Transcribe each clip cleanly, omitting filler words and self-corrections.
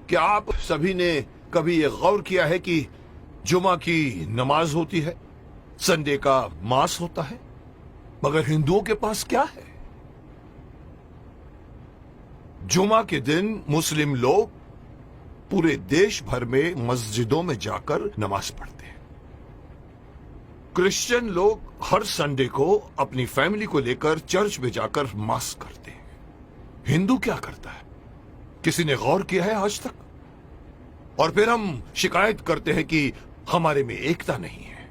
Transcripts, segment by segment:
क्या आप सभी ने कभी ये गौर किया है कि जुमा की नमाज होती है, संडे का मास होता है, मगर हिंदुओं के पास क्या है? जुमा के दिन मुस्लिम लोग पूरे देश भर में मस्जिदों में जाकर नमाज पढ़ते हैं। क्रिश्चियन लोग हर संडे को अपनी फैमिली को लेकर चर्च में जाकर मास करते हैं। हिंदू क्या करता है? किसी ने गौर किया है आज तक? और फिर हम शिकायत करते हैं कि हमारे में एकता नहीं है।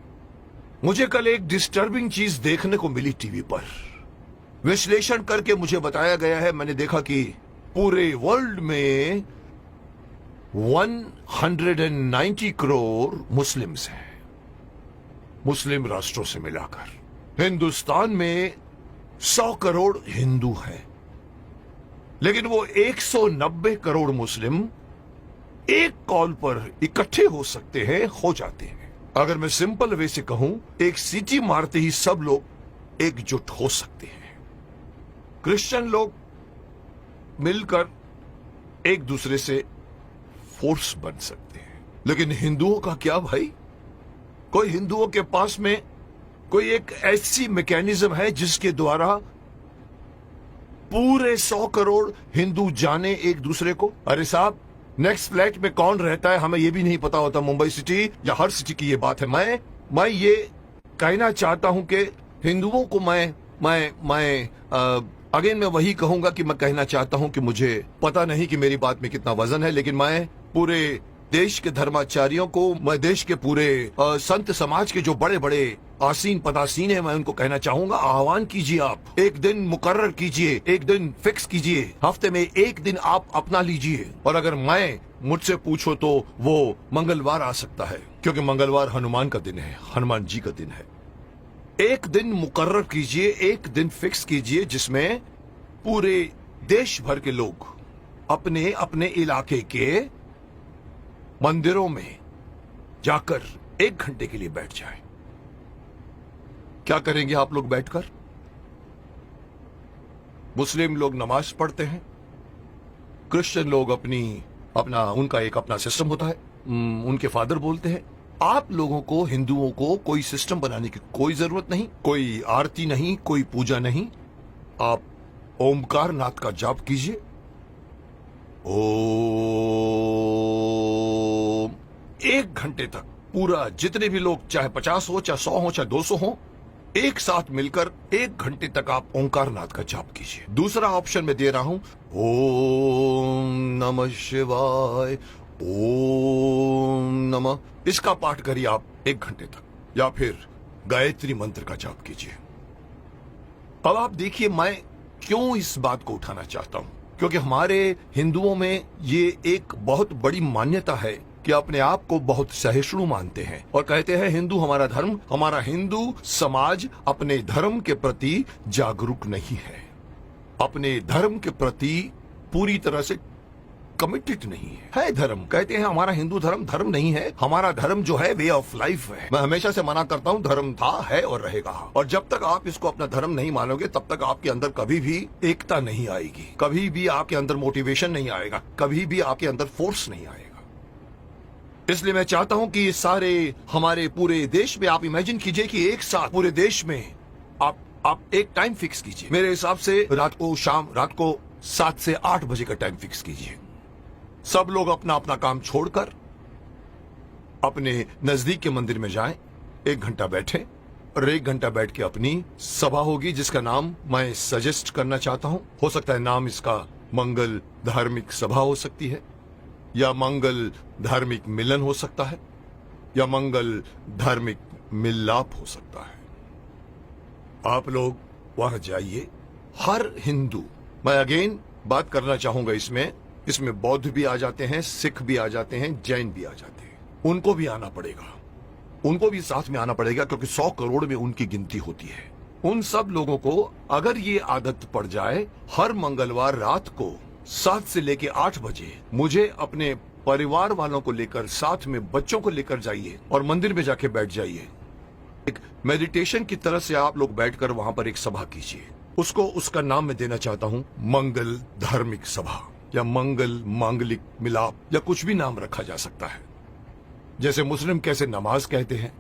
मुझे कल एक डिस्टर्बिंग चीज देखने को मिली टीवी पर। विश्लेषण करके मुझे बताया गया है, मैंने देखा कि पूरे वर्ल्ड में 190 करोड़ मुस्लिम्स हैं, मुस्लिम राष्ट्रों से मिलाकर। हिंदुस्तान में 100 करोड़ हिंदू हैं, लेकिन वो 190 करोड़ मुस्लिम एक कॉल पर इकट्ठे हो सकते हैं, हो जाते हैं। अगर मैं सिंपल वे से कहूं, एक सीटी मारते ही सब लोग एकजुट हो सकते हैं। क्रिश्चियन लोग मिलकर एक दूसरे से फोर्स बन सकते हैं, लेकिन हिंदुओं का क्या भाई? कोई हिंदुओं के पास में कोई एक ऐसी मैकेनिज्म है जिसके द्वारा पूरे 100 करोड़ हिंदू जाने एक दूसरे को? अरे साहब, नेक्स्ट फ्लैट में कौन रहता है हमें यह भी नहीं पता होता। मुंबई सिटी या हर सिटी की ये बात है। मैं ये कहना चाहता हूं कि हिंदुओं को अगेन मैं वही कहूंगा कि मैं कहना चाहता हूं कि मुझे पता नहीं कि मेरी बात में कितना वजन है, लेकिन मैं पूरे देश के धर्माचार्यों को, मैं देश के पूरे संत समाज के जो बड़े बड़े आसीन पदासीन है, मैं उनको कहना चाहूंगा, आह्वान कीजिए, आप एक दिन मुकर्रर कीजिए, एक दिन फिक्स कीजिए, हफ्ते में एक दिन आप अपना लीजिए। और अगर मुझसे पूछो तो वो मंगलवार आ सकता है, क्योंकि मंगलवार हनुमान का दिन है, हनुमान जी का दिन है। एक दिन मुकर्रर कीजिए, एक दिन फिक्स कीजिए, जिसमें पूरे देश भर के लोग अपने अपने इलाके के मंदिरों में जाकर 1 घंटे के लिए बैठ जाएं। क्या करेंगे आप लोग बैठकर? मुस्लिम लोग नमाज पढ़ते हैं, क्रिश्चियन लोग उनका एक अपना सिस्टम होता है, उनके फादर बोलते हैं। आप लोगों को, हिंदुओं को, कोई सिस्टम बनाने की कोई जरूरत नहीं, कोई आरती नहीं, कोई पूजा नहीं। आप ओमकार नाथ का जाप कीजिए। ओम 1 घंटे तक पूरा, जितने भी लोग, चाहे 50 हो, चाहे 100 हो, चाहे 200 हो, एक साथ मिलकर 1 घंटे तक आप ओंकार नाथ का जाप कीजिए। दूसरा ऑप्शन मैं दे रहा हूं, ओम नमः शिवाय, ओम नमः, इसका पाठ करिए आप 1 घंटे तक, या फिर गायत्री मंत्र का जाप कीजिए। अब आप देखिए मैं क्यों इस बात को उठाना चाहता हूं, क्योंकि हमारे हिंदुओं में ये एक बहुत बड़ी मान्यता है कि अपने आप को बहुत सहिष्णु मानते हैं और कहते हैं हिंदू हमारा धर्म, हमारा हिंदू समाज अपने धर्म के प्रति जागरूक नहीं है, अपने धर्म के प्रति पूरी तरह से कमिटेड नहीं है। धर्म कहते हैं हमारा हिंदू धर्म धर्म नहीं है, हमारा धर्म जो है वे ऑफ लाइफ है। मैं हमेशा से मना करता हूं, धर्म था, है और रहेगा। और जब तक आप इसको अपना धर्म नहीं मानोगे, तब तक आपके अंदर कभी भी एकता नहीं आएगी, कभी भी आपके अंदर मोटिवेशन नहीं आएगा, कभी भी आपके अंदर फोर्स नहीं आएगा। इसलिए मैं चाहता हूं कि सारे हमारे पूरे देश में आप इमेजिन कीजिए कि एक साथ पूरे देश में आप एक टाइम फिक्स कीजिए। मेरे हिसाब से रात को 7 से 8 बजे का टाइम फिक्स कीजिए। सब लोग अपना अपना काम छोड़कर अपने नजदीक के मंदिर में जाएं, 1 घंटा बैठें और 1 घंटा बैठ के अपनी सभा होगी, जिसका नाम मैं सजेस्ट करना चाहता हूं। हो सकता है नाम इसका मंगल धार्मिक सभा हो सकती है, या मंगल धार्मिक मिलन हो सकता है, या मंगल धार्मिक मिलाप हो सकता है। आप लोग वहां जाइए। हर हिंदू, मैं अगेन बात करना चाहूंगा, इसमें बौद्ध भी आ जाते हैं, सिख भी आ जाते हैं, जैन भी आ जाते हैं, उनको भी आना पड़ेगा, उनको भी साथ में आना पड़ेगा, क्योंकि 100 करोड़ में उनकी गिनती होती है। उन सब लोगों को अगर ये आदत पड़ जाए, हर मंगलवार रात को 7 से लेके 8 बजे मुझे अपने परिवार वालों को लेकर, साथ में बच्चों को लेकर जाइए और मंदिर में जाके बैठ जाइए। एक मेडिटेशन की तरह से आप लोग बैठकर वहां पर एक सभा कीजिए। उसका नाम मैं देना चाहता हूं मंगल धार्मिक सभा। या मंगल, मांगलिक, मिलाप या कुछ भी नाम रखा जा सकता है। जैसे मुस्लिम कैसे नमाज कहते हैं,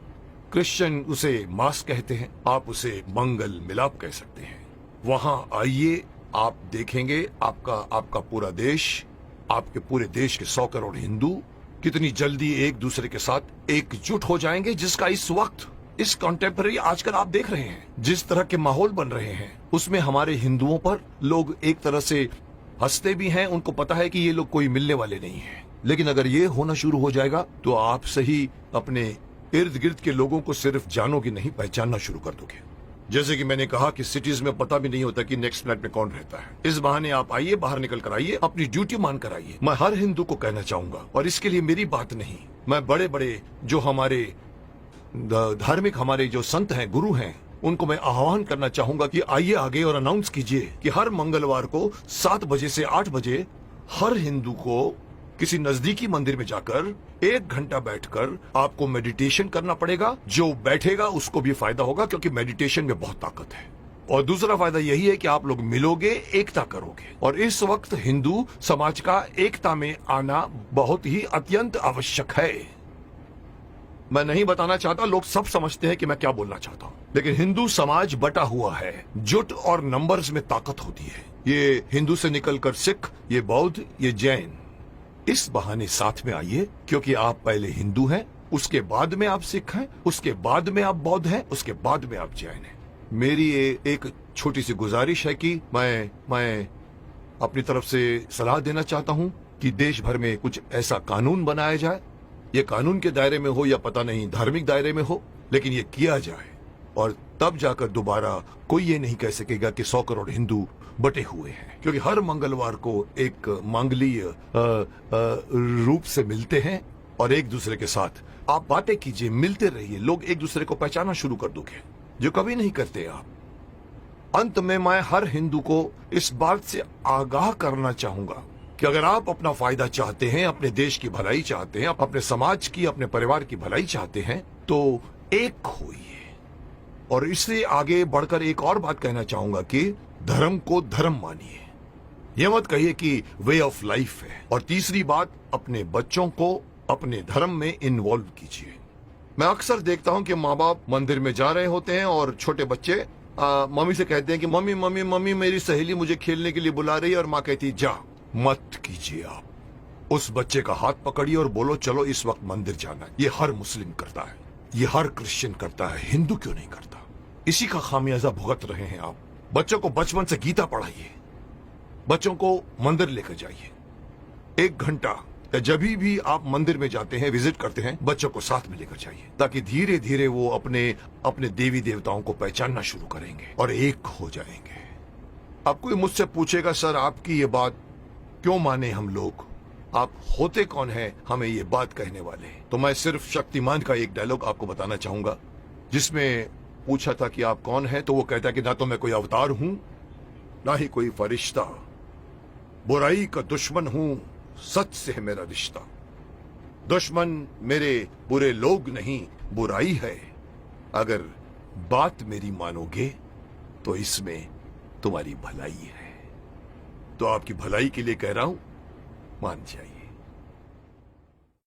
क्रिश्चियन उसे मास कहते हैं, आप उसे मंगल मिलाप कह सकते हैं। वहां आइए, आप देखेंगे आपका पूरा देश, आपके पूरे देश के 100 करोड़ हिंदू कितनी जल्दी एक दूसरे के साथ एकजुट हो जाएंगे, जिसका इस वक्त, इस कॉन्टेम्पररी आजकल आप देख रहे हैं जिस तरह के माहौल बन रहे हैं, उसमें हमारे हिंदुओं पर लोग एक तरह से हंसते भी हैं। उनको पता है कि ये लोग कोई मिलने वाले नहीं हैं। लेकिन अगर ये होना शुरू हो जाएगा तो आप सही अपने इर्द गिर्द के लोगों को सिर्फ जानोगे नहीं, पहचानना शुरू कर दोगे। जैसे कि मैंने कहा कि सिटीज में पता भी नहीं होता कि नेक्स्ट फ्लैट में कौन रहता है। इस बहाने आप आइए, बाहर निकल कर आइए, अपनी ड्यूटी मान कर आइए। मैं हर हिंदू को कहना चाहूंगा, और इसके लिए मेरी बात नहीं, मैं बड़े बड़े जो हमारे धार्मिक हमारे जो संत हैं, गुरु हैं, उनको मैं आह्वान करना चाहूंगा कि आइए आगे और अनाउंस कीजिए कि हर मंगलवार को 7 बजे से 8 बजे हर हिंदू को किसी नजदीकी मंदिर में जाकर 1 घंटा बैठकर आपको मेडिटेशन करना पड़ेगा। जो बैठेगा उसको भी फायदा होगा, क्योंकि मेडिटेशन में बहुत ताकत है। और दूसरा फायदा यही है कि आप लोग मिलोगे, एकता करोगे। और इस वक्त हिंदू समाज का एकता में आना बहुत ही अत्यंत आवश्यक है। मैं नहीं बताना चाहता, लोग सब समझते हैं कि मैं क्या बोलना चाहता हूं, लेकिन हिंदू समाज बटा हुआ है। जुट और नंबर्स में ताकत होती है। ये हिंदू से निकलकर सिख, ये बौद्ध, ये जैन, इस बहाने साथ में आइए, क्योंकि आप पहले हिंदू हैं, उसके बाद में आप सिख हैं, उसके बाद में आप बौद्ध हैं, उसके बाद में आप जैन हैं। मेरी एक छोटी सी गुजारिश है कि मैं अपनी तरफ से सलाह देना चाहता हूं कि देश भर में कुछ ऐसा कानून बनाया जाए। ये कानून के दायरे में हो या पता नहीं धार्मिक दायरे में हो, लेकिन ये किया जाए, और तब जाकर दोबारा कोई ये नहीं कह सकेगा कि 100 करोड़ हिंदू बटे हुए हैं। क्योंकि हर मंगलवार को एक मांगलीय रूप से मिलते हैं और एक दूसरे के साथ आप बातें कीजिए, मिलते रहिए, लोग एक दूसरे को पहचानना शुरू कर दोगे, जो कभी नहीं करते आप। अंत में मैं हर हिंदू को इस बात से आगाह करना चाहूंगा कि अगर आप अपना फायदा चाहते हैं, अपने देश की भलाई चाहते हैं, अपने समाज की, अपने परिवार की भलाई चाहते हैं, तो एक होइए। और इससे आगे बढ़कर एक और बात कहना चाहूंगा कि धर्म को धर्म मानिए। यह मत कहिए कि वे ऑफ लाइफ है। और तीसरी बात, अपने बच्चों को अपने धर्म में इन्वॉल्व कीजिए। मैं अक्सर देखता हूं कि माँ बाप मंदिर में जा रहे होते हैं और छोटे बच्चे मम्मी से कहते हैं कि मम्मी मम्मी मम्मी मेरी सहेली मुझे खेलने के लिए बुला रही है, और माँ कहती है जा मत कीजिए। आप उस बच्चे का हाथ पकड़िए और बोलो चलो इस वक्त मंदिर जाना है। ये हर मुस्लिम करता है, ये हर क्रिश्चियन करता है, हिंदू क्यों नहीं करता? इसी का खामियाजा भुगत रहे हैं आप। बच्चों को बचपन से गीता पढ़ाइए, बच्चों को मंदिर लेकर जाइए। 1 घंटा या जब भी आप मंदिर में जाते हैं, विजिट करते हैं, बच्चों को साथ में लेकर जाइए, ताकि धीरे धीरे वो अपने देवी देवताओं को पहचानना शुरू करेंगे और एक हो जाएंगे। अब कोई मुझसे पूछेगा सर आपकी ये बात क्यों माने हम लोग, आप होते कौन है हमें ये बात कहने वाले? तो मैं सिर्फ शक्तिमान का एक डायलॉग आपको बताना चाहूंगा, जिसमें पूछा था कि आप कौन है, तो वो कहता है कि ना तो मैं कोई अवतार हूं, ना ही कोई फरिश्ता, बुराई का दुश्मन हूं, सच से है मेरा रिश्ता। दुश्मन मेरे बुरे लोग नहीं, बुराई है। अगर बात मेरी मानोगे तो इसमें तुम्हारी भलाई है। तो आपकी भलाई के लिए कह रहा हूं, मान जाइए।